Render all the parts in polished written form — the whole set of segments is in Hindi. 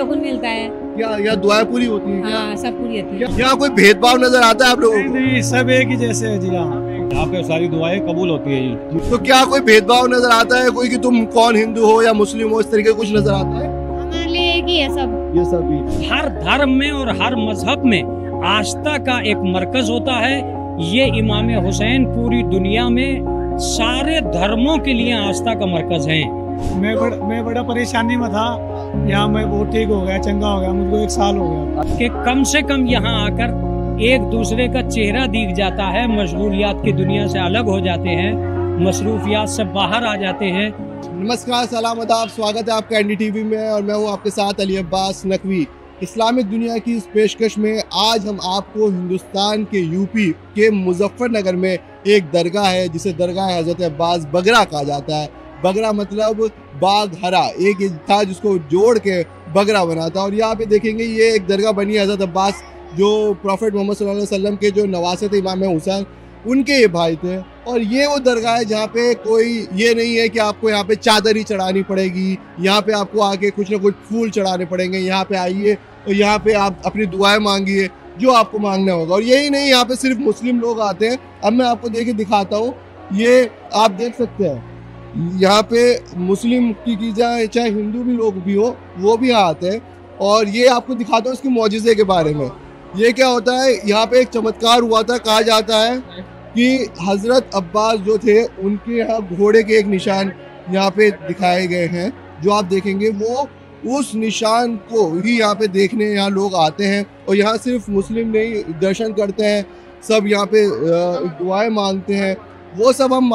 सुकून मिलता है। क्या यहाँ दुआएं पूरी होती हैं? हाँ, सब पूरी होती है। यहाँ कोई भेदभाव नजर आता है आप लोगों को? नहीं, सब एक ही जैसे है जी। यहाँ पे सारी दुआएं कबूल होती है जी। तो क्या कोई भेदभाव नजर आता है कोई कि तुम कौन हिंदू हो या मुस्लिम हो, इस तरीके कुछ नजर आता है? हमारे लिए एक ही है सब। ये सब भी हर धर्म में और हर मजहब में आस्था का एक मरकज होता है। ये इमाम हुसैन पूरी दुनिया में सारे धर्मों के लिए आस्था का मरकज है। मैं बड़ा परेशानी में था, यहाँ मैं बहुत ठीक हो गया, चंगा हो गया, मुझको 1 साल हो गया। कि कम से कम यहाँ आकर एक दूसरे का चेहरा दिख जाता है, मशगूलियात की दुनिया से अलग हो जाते हैं, मसरूफियात से बाहर आ जाते हैं। नमस्कार, सलाम आदाब, स्वागत है आपका एनडीटीवी में और मैं हूँ आपके साथ अली अब्बास नकवी। इस्लामिक दुनिया की इस पेशकश में आज हम आपको हिंदुस्तान के यूपी के मुजफ्फरनगर में एक दरगाह है जिसे दरगाह हज़रत अब्बास बगरा कहा जाता है। बगरा मतलब बाग हरा, एक था जिसको जोड़ के बगरा बना था। और यहाँ पे देखेंगे ये एक दरगाह बनी है हज़रत अब्बास जो प्रॉफेट मोहम्मद सल्लल्लाहु अलैहि वसल्लम के जो नवासे थे इमाम हुसैन, उनके ये भाई थे। और ये वो दरगाह है जहाँ पे कोई ये नहीं है कि आपको यहाँ पे चादर ही चढ़ानी पड़ेगी, यहाँ पे आपको आके कुछ ना कुछ फूल चढ़ाने पड़ेंगे। यहाँ पे आइए और यहाँ पे आप अपनी दुआएं मांगिए जो आपको मांगना होगा। और यही नहीं, यहाँ पे सिर्फ मुस्लिम लोग आते हैं। अब मैं आपको देख के दिखाता हूँ, ये आप देख सकते हैं यहाँ पे मुस्लिम की जाए चाहे हिंदू भी लोग भी हो वो भी आते हैं। और ये आपको दिखाता हूँ इसके मौजिज़े के बारे में। ये क्या होता है, यहाँ पे एक चमत्कार हुआ था। कहा जाता है कि हज़रत अब्बास जो थे उनके यहाँ घोड़े के एक निशान यहाँ पे दिखाए गए हैं। जो आप देखेंगे वो उस निशान को ही यहाँ पे देखने यहाँ लोग आते हैं। और यहाँ सिर्फ मुस्लिम नहीं, दर्शन करते हैं, सब यहाँ पे दुआएं मांगते हैं। वो सब हम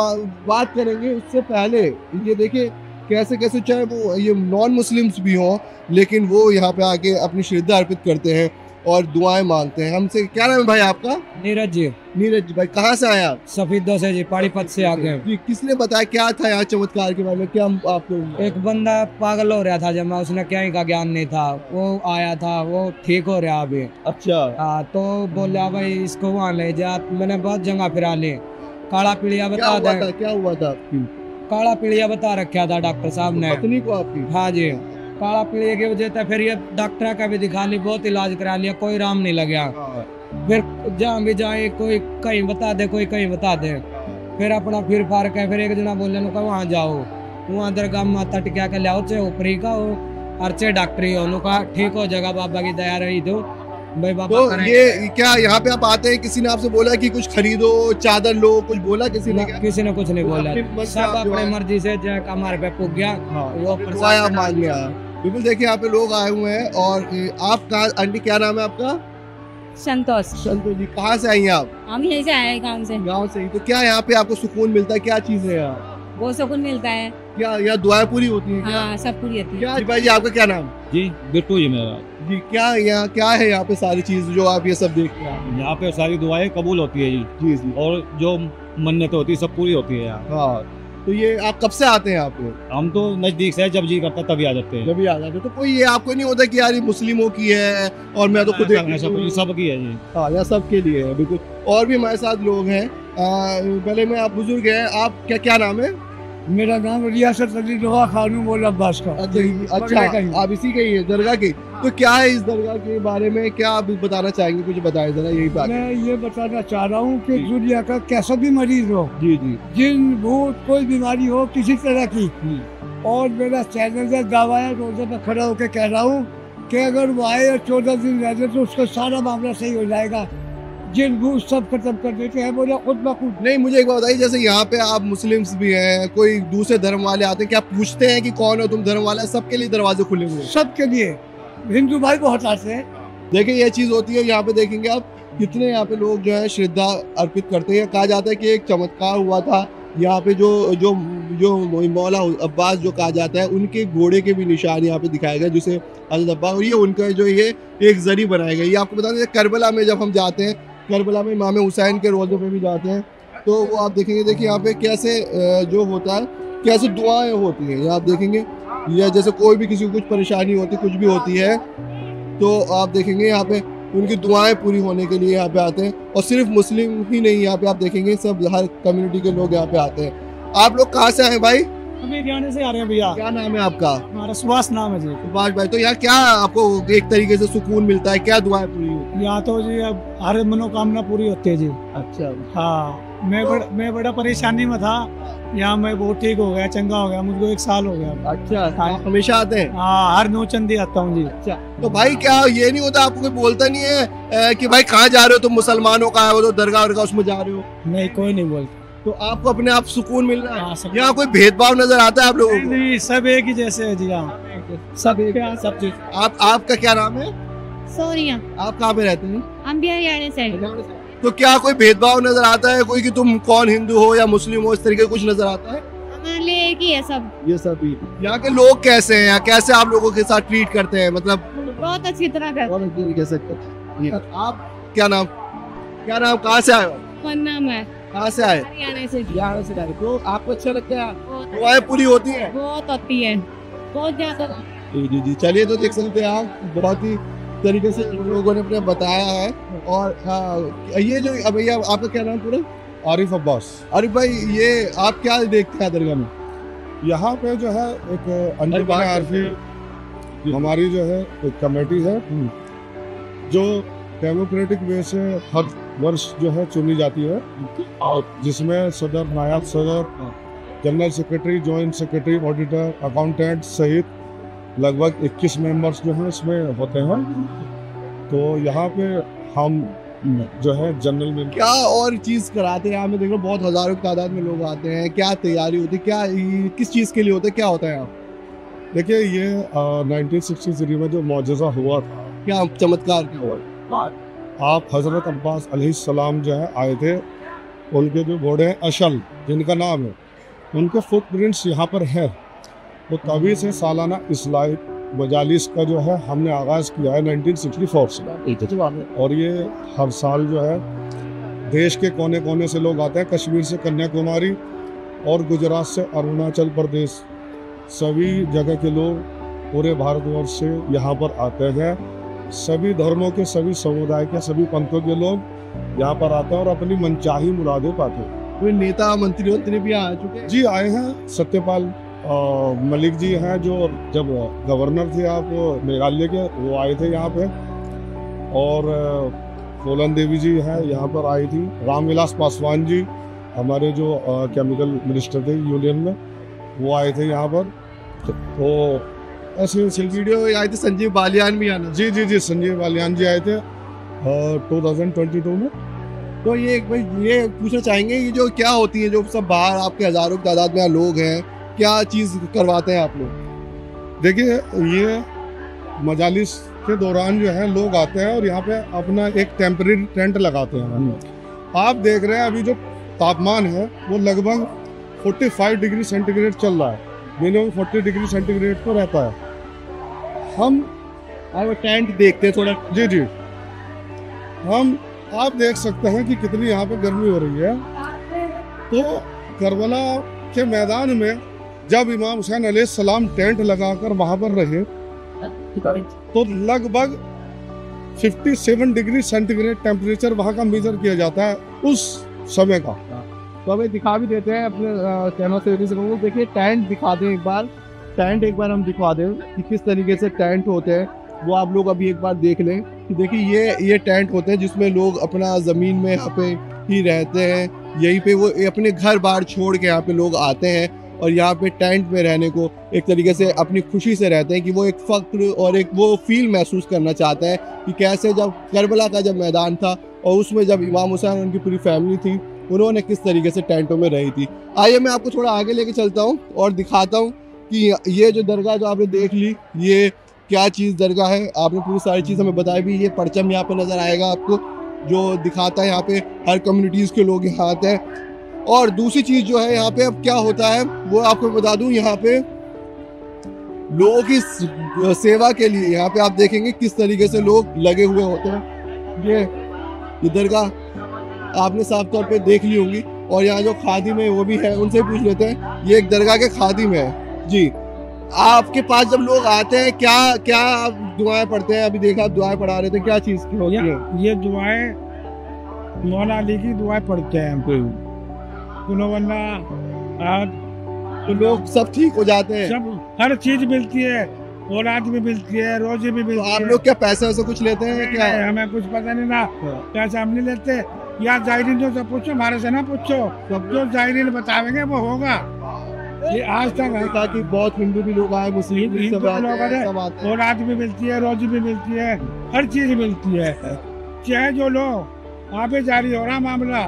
बात करेंगे। उससे पहले ये देखिए कैसे कैसे चाहे वो ये नॉन मुस्लिम्स भी हों लेकिन वो यहाँ पे आके अपनी श्रद्धा अर्पित करते हैं और दुआएं मांगते हैं। हमसे क्या नाम है भाई आपका? नीरज जी। नीरज जी भाई, कहाँ से आए आप? सफीदों से जी, पानीपत से आ गए जी। किसने बताया, क्या था यहाँ चमत्कार के बारे में? क्या आपको? एक बंदा पागल हो रहा था जब मैं, उसने क्या का ज्ञान नहीं था, वो आया था, वो ठीक हो रहा अभी। अच्छा। तो बोला भाई इसको वहाँ ले जा। मैंने बहुत जगह फिरा ली। काला पीलिया बता दे। क्या हुआ था आपकी? काला पीलिया बता रखा था डॉक्टर साहब ने। पत्नी को आपकी? हाँ जी। काला पीलिया की वजह से फिर ये डॉक्टर का भी दिखा ली, बहुत इलाज करा लिया, कोई आराम नहीं लगा। फिर जहाँ भी जाए कोई कहीं बता दे, कोई कहीं बता दे। फिर अपना फिर फार है। फिर एक जना बोले वहाँ जाओ, वहाँ दरगाह माता टिका के लाओ, चे ऊपरी का हो अर्चे डॉक्टरी हो, कहा ठीक हो जाएगा, बाबा की दया रही तो भाई बाबा। तो ये क्या यहाँ पे आप आते हैं, किसी ने आपसे बोला कि कुछ खरीदो, चादर लो, कुछ बोला किसी ने? किसी ने कुछ नहीं बोला, सब अपने मर्जी से हमारे पे पुग गया। वो मान लिया। बिल्कुल। देखिए यहाँ पे लोग आए हुए हैं। और आप कहाँ, आंटी क्या नाम है आपका? संतोष। संतोष जी। कहाँ से आई हैं आप? हम यहीं से आए, गाँव से। गाँव से ही। तो क्या यहाँ पे आपको सुकून मिलता है, क्या चीज है यहाँ? बहुत सुकून मिलता है। क्या यहाँ दुआएं पूरी होती है? हाँ, सब पूरी होती है। क्या भाई जी, आपका क्या नाम? जी बिट्टू जी मेरा जी। क्या यहाँ क्या है यहाँ पे सारी चीज जो आप ये सब देखते हैं? यहाँ पे सारी दुआएं कबूल होती है जी। जी जी। और जो मन्नतें होती है सब पूरी होती है यहाँ। हाँ। तो ये आप कब से आते हैं यहाँ पे? हम तो नजदीक से जब जी करता तभी आ जाते हैं। जब भी आ जाते हैं। तो कोई ये आपको नहीं होता कि यार ये मुस्लिमों की है और मैं तो खुद सबकी है जी। हाँ, यहाँ सबके लिए है। बिल्कुल। और भी हमारे साथ लोग हैं। पहले में आप बुजुर्ग हैं, आप क्या नाम है? मेरा नाम रियासत अली दोहा खानू मोल अब्बास का। अच्छा, आप इसी के ही है, दरगाह के? तो क्या है इस दरगाह के बारे में, क्या आप बताना चाहेंगे? कुछ बताएं जरा यही बात। मैं ये बताना चाह रहा हूँ कि दुनिया का कैसा भी मरीज हो, जी जी, जिन भूत कोई बीमारी हो किसी तरह की, और मेरा चैनल का दावा है, रोजे पे खड़ा होकर कह रहा हूँ कि अगर वो आए और 14 दिन रह जाए तो उसका सारा मामला सही हो जाएगा। जिन भूत सब खत्म कर देते हैं, बोला खुद ब खुद। नहीं, मुझे एक बात बताइए, जैसे यहाँ पे आप मुस्लिम्स भी हैं, कोई दूसरे धर्म वाले आते हैं, क्या पूछते हैं कि कौन हो तुम धर्म वाला? सबके लिए दरवाजे खुले हुए हैं? सबके लिए। हिंदू भाई को हटाते हैं। देखिए ये चीज होती है। यहाँ पे देखेंगे आप कितने यहाँ पे लोग जो है श्रद्धा अर्पित करते हैं। कहा जाता है कि एक चमत्कार हुआ था यहाँ पे, जो जो जो मौला अब्बास जो कहा जाता है, उनके घोड़े के भी निशान यहाँ पे दिखाए गए जिसे हज़रत अब्बास, और ये उनका जो ये एक जरी बनाया गया। ये आपको बता दें करबला में जब हम जाते हैं, करबला में इमाम हुसैन के रोज़े पे भी जाते हैं, तो वो आप देखेंगे। देखिए यहाँ पे कैसे जो होता है, कैसे दुआएं होती हैं। आप देखेंगे या जैसे कोई भी किसी को कुछ परेशानी होती, कुछ भी होती है, तो आप देखेंगे यहाँ पे उनकी दुआएं पूरी होने के लिए यहाँ पे आते हैं। और सिर्फ मुस्लिम ही नहीं, यहाँ पे आप देखेंगे सब हर कम्युनिटी के लोग यहाँ पे आते हैं। आप लोग कहाँ से आए भाई? अभी हरियाणा से आ रहे हैं भैया। क्या नाम है आपका? हमारा सुभाष नाम है जी। सुभाष भाई, तो यहाँ क्या आपको एक तरीके से सुकून मिलता है, क्या दुआएं पूरी होती हैं? यहाँ तो जी अब हर मनोकामना पूरी होती है जी। अच्छा। हाँ, मैं बड़ा परेशानी में था, यहाँ मैं बहुत ठीक हो गया, चंगा हो गया, मुझको 1 साल हो गया। अच्छा, आप हमेशा आते हैं? हाँ, हर नौचंदी आता हूँ जी। अच्छा, तो भाई क्या ये नहीं होता, आपको कोई बोलता नहीं है कि भाई कहाँ जा रहे हो तुम, मुसलमानों का है वो तो दरगाह वरगाह उसमें जा रहे हो? नहीं, कोई नहीं बोलता। तो आपको अपने आप सुकून मिल रहा हाँ, है? सब- यहाँ कोई भेदभाव नजर आता है आप लोगों को? नहीं, सब एक ही जैसे है जी यहाँ, सब एक है, सब चीज। आपका क्या नाम है? सोनिया, आप कहाँ पे रहते हैं? हम भी हरियाणा से। तो क्या कोई भेदभाव नजर आता है कोई, कि तुम कौन हिंदू हो या मुस्लिम हो, इस तरीके का कुछ नजर आता है? हमारे लिए एक ही है सब। ये सभी यहाँ के लोग कैसे हैं, कैसे आप लोगों के साथ ट्रीट करते हैं, मतलब बहुत अच्छी तरह कर। और कैसे करते हैं? आप क्या नाम कहाँ से आए हो? कौन नाम है? कहाँ से आए? हरियाणा से। यहाँ से आए। तो आपको अच्छा लगता है? बहुत दुआएं पूरी होती है? बहुत होती है, बहुत ज्यादा। जी, चलिए, तो देख सकते हैं आप, बहुत ही तरीके से लोगों ने अपने बताया है। और ये जो भैया आपका क्या नाम पूरा? आरिफ अब्बास। अरे भाई, ये आप क्या देखते हैं दरगाह में? यहाँ पे जो है एक अंजुमन आरफी हमारी जो है एक कमेटी है जो डेमोक्रेटिक वे से हर वर्ष जो है चुनी जाती है, और जिसमें सदर, नायब सदर, general secretary, joint secretary, auditor, accountant सहित लगभग 21 मेंबर्स जो हैं इसमें होते हैं। तो यहाँ पे हम जो है जनरल में क्या और चीज कराते हैं यहाँ में? देखो बहुत हजारों की तादाद में लोग आते हैं, क्या तैयारी होती है, क्या किस चीज के लिए होता है, क्या होता है यहाँ? देखिए, ये 1963 में जो मौजज़ा हुआ था, क्या चमत्कार क्या हुआ? आप हज़रत अब्बास अलैहिस्सलाम जो है आए थे, उनके जो घोड़े हैं अशल जिनका नाम है, उनके फुटप्रिंट्स यहाँ पर है। तो तभी से सालाना इस्लाही मजालिस का जो है हमने आगाज़ किया है 1964 से, और ये हर साल जो है देश के कोने कोने से लोग आते हैं, कश्मीर से कन्याकुमारी और गुजरात से अरुणाचल प्रदेश, सभी जगह के लोग पूरे भारतवर्ष से यहाँ पर आते हैं। सभी धर्मों के, सभी समुदाय के, सभी पंथों के लोग यहाँ पर आते हैं और अपनी मनचाही मुरादें पाते हैं। कोई नेता मंत्री भी आ चुके हैं? जी, आए हैं। सत्यपाल मलिक जी हैं, जो जब गवर्नर थे आप मेघालय के, वो आए थे यहाँ पे। और सोलन देवी जी हैं, यहाँ पर आई थी। रामविलास पासवान जी, हमारे जो केमिकल मिनिस्टर थे यूनियन में, वो आए थे यहाँ पर। तो ऐसे वीडियो आए थे। संजीव बालियान भी आना? जी, संजीव बालियान जी आए थे 2022 में। तो ये पूछना चाहेंगे, ये जो क्या होती है, जो सब बाहर आपके हजारों की तादाद में लोग हैं, क्या चीज करवाते हैं आप लोग? देखिए, ये मजालिस के दौरान जो है लोग आते हैं और यहाँ पे अपना एक टेम्परेरी टेंट लगाते हैं। आप देख रहे हैं अभी जो तापमान है वो लगभग 45 डिग्री सेंटीग्रेड चल रहा है, मिनिमम 40 डिग्री सेंटीग्रेड तो रहता है। हम वो टेंट देखते हैं थोड़ा। जी, आप देख सकते हैं कि कितनी यहाँ पे गर्मी हो रही है। तो करबला के मैदान में जब इमाम हुसैन अलैहिस्सलाम टेंट लगाकर वहां पर रहे, तो लगभग 57 डिग्री सेंटीग्रेड टेम्परेचर वहां का मेजर किया जाता है उस समय का। तो हमें दिखा भी देते हैं अपने कैमरा से। देखिए, टेंट दिखा दें एक बार, टेंट एक बार हम दिखा दें कि किस तरीके से टेंट होते हैं, वो आप लोग अभी एक बार देख लें कि देखिए ये टेंट होते हैं जिसमें लोग अपना ज़मीन में यहाँ पे ही रहते हैं। यहीं पे वो अपने घर बार छोड़ के यहाँ पे लोग आते हैं और यहाँ पे टेंट में रहने को एक तरीके से अपनी खुशी से रहते हैं कि वो एक फ़ख्र और एक वो फील महसूस करना चाहते हैं कि कैसे जब करबला का जब मैदान था और उसमें जब इमाम हुसैन और उनकी पूरी फैमिली थी, उन्होंने किस तरीके से टेंटों में रही थी। आइए मैं आपको थोड़ा आगे लेके चलता हूँ और दिखाता हूँ कि ये जो दरगाह जो आपने देख ली, ये क्या चीज़ दरगाह है। आपने पूरी सारी चीज़ हमें बताई भी। ये परचम यहाँ पे नज़र आएगा आपको, जो दिखाता है यहाँ पे हर कम्युनिटीज़ के लोग यहाँ आते हैं। और दूसरी चीज़ जो है यहाँ पे अब क्या होता है वो आपको बता दूँ, यहाँ पे लोगों की सेवा के लिए यहाँ पे आप देखेंगे किस तरीके से लोग लगे हुए होते हैं। ये दरगाह आपने साफ तौर पे देख ली होंगी। और यहाँ जो खादिम है वो भी है, उनसे पूछ लेते हैं। ये एक दरगाह के खादिम है जी। आपके पास जब लोग आते हैं क्या आप दुआएं पढ़ते हैं? अभी देखा आप दुआएं पढ़ा रहे थे, क्या चीज़ की होती है? ये दुआएं मौला अली की दुआएं पढ़ते हैं हम। कुलवल्ला, तो लोग सब ठीक हो जाते हैं। सब हर चीज मिलती है, औलाद भी मिलती है, रोजी भी तो मिलती आप है। लोग क्या पैसे वैसे कुछ लेते हैं क्या? नहीं, हमें कुछ पता नहीं ना, पैसा हम नहीं लेते। या जायरीन से पूछो, हमारे से ना पूछो, जो जायरीन बतावेंगे वो होगा। ये आज तक है। देखा कि बहुत हिंदू भी लोग आए, मुस्लिम भी सब आते हैं, सब आते हैं। औलाद भी मिलती है, रोजी भी मिलती है, हर चीज मिलती है। चाहे जो लो, वहाँ पे जारी हो रहा मामला।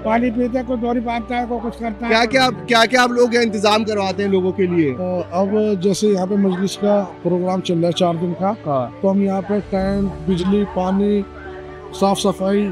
पानी पीते को डोरी बांधता है, को कुछ करता है। क्या क्या आप लोग यहाँ इंतजाम करवाते हैं लोगों के लिए? अब जैसे यहाँ पे मजलिस का प्रोग्राम चल रहा है 4 दिन का, तो हम यहाँ पे टेंट, बिजली, पानी, साफ सफाई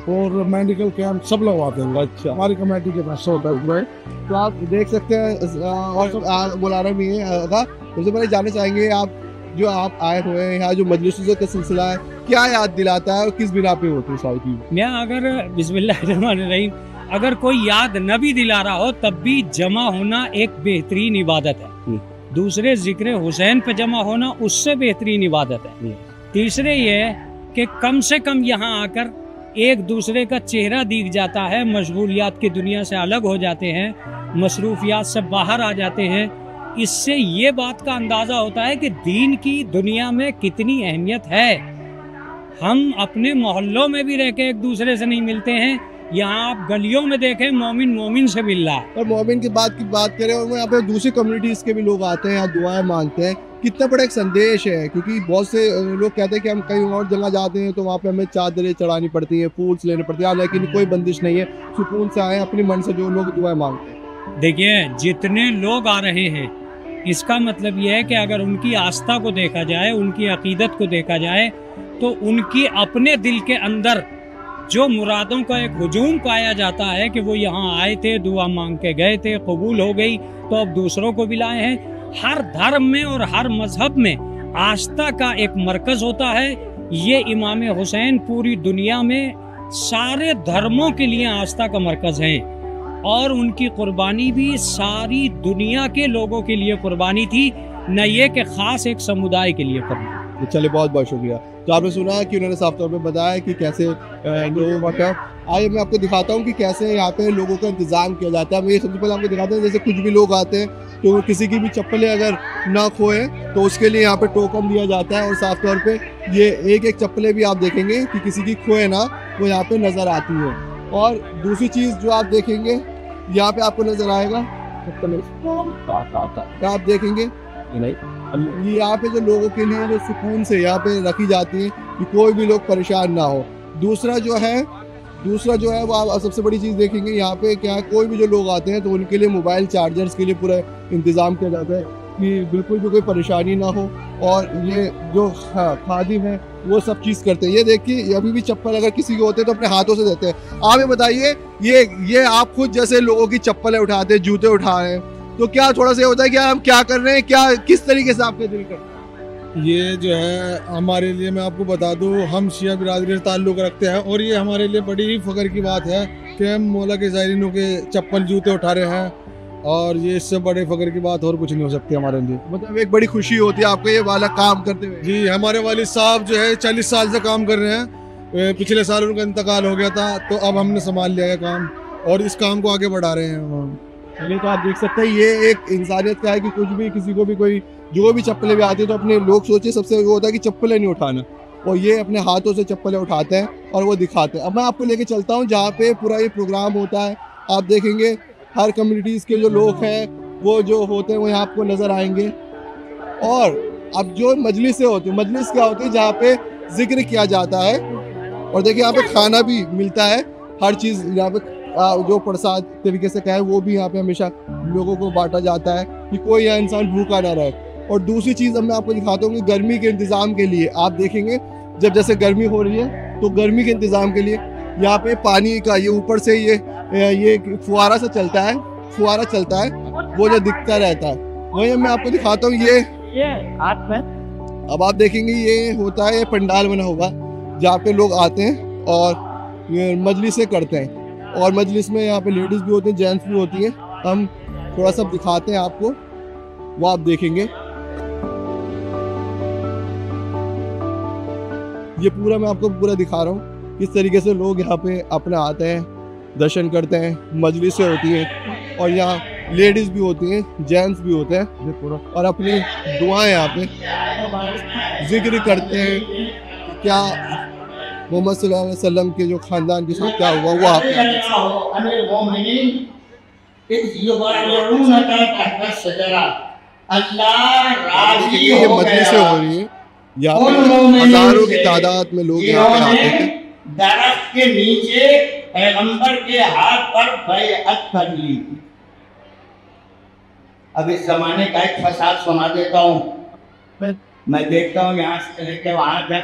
और मेडिकल कैंप सब लगवाते हैं। अच्छा, हमारी कमेटी के पास होता है। तो आप देख सकते हैं और बुलाना भी है। सबसे पहले जानना चाहेंगे, आप जो आप आए हुए हैं यहाँ, जो मजलिसों का सिलसिला है, क्या याद दिलाता है और किस बिना पे होती है सारी चीज़? मैं अगर बिस्मिल्लाहिर्रहमानिर्रहीम अगर कोई याद न भी दिला रहा हो तब भी जमा होना एक बेहतरीन इबादत है। दूसरे जिक्र हुसैन पे जमा होना उससे बेहतरीन इबादत है। तीसरे ये कि कम से कम यहाँ आकर एक दूसरे का चेहरा दिख जाता है, मशगूलियात की दुनिया से अलग हो जाते हैं, मसरूफियात से बाहर आ जाते हैं। इससे ये बात का अंदाज़ा होता है कि दीन की दुनिया में कितनी अहमियत है। हम अपने मोहल्लों में भी रह के एक दूसरे से नहीं मिलते हैं, यहाँ आप गलियों में देखें मोमिन मोमिन से मिल रहा है। और मोमिन की बात करें, और यहाँ पे दूसरी कम्युनिटीज़ के भी लोग आते हैं, यहाँ दुआएं मांगते हैं। कितना बड़ा एक संदेश है, क्योंकि बहुत से लोग कहते हैं कि हम कहीं और जगह जाते हैं तो वहाँ पे हमें चादरें चढ़ानी पड़ती हैं, फूल्स लेने पड़ते हैं, लेकिन कोई बंदिश नहीं है। सुकून से आए अपने मन से जो लोग दुआएं मांगते हैं। देखिए, जितने लोग आ रहे हैं इसका मतलब यह है कि अगर उनकी आस्था को देखा जाए, उनकी अकीदत को देखा जाए, तो उनकी अपने दिल के अंदर जो मुरादों का एक हुजूम पाया जाता है कि वो यहाँ आए थे, दुआ मांग के गए थे, कबूल हो गई, तो अब दूसरों को भी लाए हैं। हर धर्म में और हर मजहब में आस्था का एक मरकज होता है। ये इमाम हुसैन पूरी दुनिया में सारे धर्मों के लिए आस्था का मरकज है, और उनकी कुर्बानी भी सारी दुनिया के लोगों के लिए कुर्बानी थी, न ये कि खास एक समुदाय के लिए कुर्बानी। चलिए, बहुत बहुत शुक्रिया। तो आपने सुना कि उन्होंने साफ तौर पे बताया कि कैसे लोगों का। आइए मैं आपको दिखाता हूँ कि कैसे यहाँ पे लोगों का इंतजाम किया जाता है। मैं सबसे पहले आपको दिखाता हूँ, जैसे कुछ भी लोग आते हैं तो किसी की भी चप्पलें अगर ना खोए तो उसके लिए यहाँ पे टोकन दिया जाता है, और साफ तौर पे ये एक चप्पलें भी आप देखेंगे कि किसी की खोए ना, वो यहाँ पे नज़र आती है। और दूसरी चीज़ जो आप देखेंगे यहाँ पे आपको नज़र आएगा, आप देखेंगे ये यहाँ पे जो लोगों के लिए जो सुकून से यहाँ पे रखी जाती है कि कोई भी लोग परेशान ना हो। दूसरा जो है वो आप सबसे बड़ी चीज़ देखेंगे यहाँ पे क्या है, कोई भी जो लोग आते हैं तो उनके लिए मोबाइल चार्जर्स के लिए पूरा इंतज़ाम किया जाता है कि बिल्कुल भी कोई परेशानी ना हो। और ये जो खादिम है वो सब चीज़ करते हैं। ये देखिए, अभी भी चप्पल अगर किसी के होते हैं तो अपने हाथों से देते हैं। आप ये बताइए, ये आप खुद जैसे लोगों की चप्पलें उठाते हैं, जूते उठा रहे हैं, तो क्या थोड़ा सा होता है कि हम क्या कर रहे हैं, क्या किस तरीके से आपके दिल करते हैं? ये जो है हमारे लिए, मैं आपको बता दूं, हम शिया बिरादरी से ताल्लुक़ रखते हैं, और ये हमारे लिए बड़ी ही फ़ख्र की बात है कि हम मौला के ज़ायरीनों के चप्पल जूते उठा रहे हैं, और ये इससे बड़े फ़ख्र की बात और कुछ नहीं हो सकती हमारे लिए। मतलब एक बड़ी खुशी होती है आपको ये वाला काम करते हुए? जी, हमारे वालिद साहब जो है 40 साल से काम कर रहे हैं। पिछले साल उनका इंतकाल हो गया था, तो अब हमने संभाल लिया है काम, और इस काम को आगे बढ़ा रहे हैं। चलिए, तो आप देख सकते हैं ये एक इंसानियत का है कि कुछ भी किसी को भी कोई जो भी चप्पलें भी आती है तो अपने लोग सोचे सबसे वो होता है कि चप्पलें नहीं उठाना, और ये अपने हाथों से चप्पलें उठाते हैं और वो दिखाते हैं। अब मैं आपको लेके चलता हूँ जहाँ पे पूरा ये प्रोग्राम होता है। आप देखेंगे हर कम्युनिटीज़ के जो लोग हैं वो जो होते हैं वो यहाँ आपको नज़र आएंगे। और अब जो मजलिसें होती है, मजलिस क्या होती है, जहाँ पे जिक्र किया जाता है, और देखिए यहाँ पे खाना भी मिलता है, हर चीज़ यहाँ पे जो प्रसाद तरीके से कहे वो भी यहाँ पे हमेशा लोगों को बांटा जाता है कि कोई यहाँ इंसान भूखा ना रहे। और दूसरी चीज़ अब मैं आपको दिखाता हूँ कि गर्मी के इंतज़ाम के लिए आप देखेंगे, जब जैसे गर्मी हो रही है तो गर्मी के इंतज़ाम के लिए यहाँ पे पानी का ये ऊपर से ये फुहारा सा चलता है, वो जो दिखता रहता है, वही मैं आपको दिखाता हूँ। ये हाथ में अब आप देखेंगे ये होता है, ये पंडाल बना हुआ जहाँ पे लोग आते हैं और ये मजलिसें करते हैं, और मजलिस में यहाँ पे लेडीज़ भी होती हैं, जेंट्स भी होती हैं। हम थोड़ा सा दिखाते हैं आपको, वो आप देखेंगे। ये पूरा मैं आपको पूरा दिखा रहा हूँ किस तरीके से लोग यहाँ पे अपने आते हैं, दर्शन करते हैं, मजलिसें होती हैं, और यहाँ लेडीज भी होती हैं, जेंट्स भी होते हैं और अपनी दुआएं यहाँ पे जिक्र करते हैं। क्या मोहम्मद सल्लल्लाहु अलैहि वसल्लम के जो खानदान के साथ क्या हुआ वो आप ये मजलिसें हो रही हैं, यहाँ पे हजारों की तादाद में लोग यहाँ पे आते हैं। दरख्त के नीचे पैगंबर के हाथ पर बैअत कर ली। अब इस जमाने का एक फसाद सुना देता हूँ। मैं देखता हूँ यहाँ से लेके वहां तक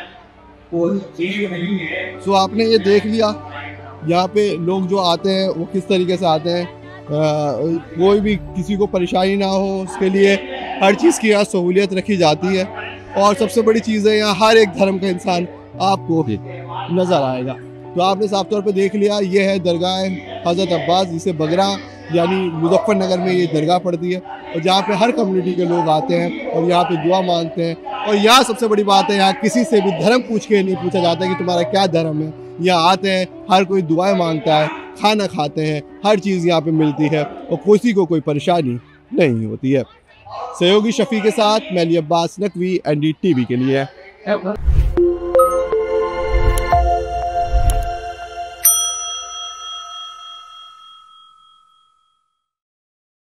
कोई चीज नहीं है। सो आपने ये देख लिया यहाँ पे लोग जो आते हैं वो किस तरीके से आते हैं। कोई भी किसी को परेशानी ना हो उसके लिए हर चीज़ की यहाँ सहूलियत रखी जाती है। और सबसे बड़ी चीज़ है यहाँ हर एक धर्म का इंसान आपको नज़र आएगा। तो आपने साफ तौर पे देख लिया ये है दरगाह हज़रत अब्बास, जिसे बगरा यानी मुजफ्फरनगर में ये दरगाह पड़ती है और जहाँ पे हर कम्युनिटी के लोग आते हैं और यहाँ पे दुआ मांगते हैं। और यहाँ सबसे बड़ी बात है यहाँ किसी से भी धर्म पूछ के नहीं पूछा जाता कि तुम्हारा क्या धर्म है। यहाँ आते हैं, हर कोई दुआएं मांगता है, खाना खाते हैं, हर चीज़ यहाँ पे मिलती है और किसी को कोई परेशानी नहीं होती है। सहयोगी शफी के साथ मैं अली अब्बास नकवी NDTV के लिए।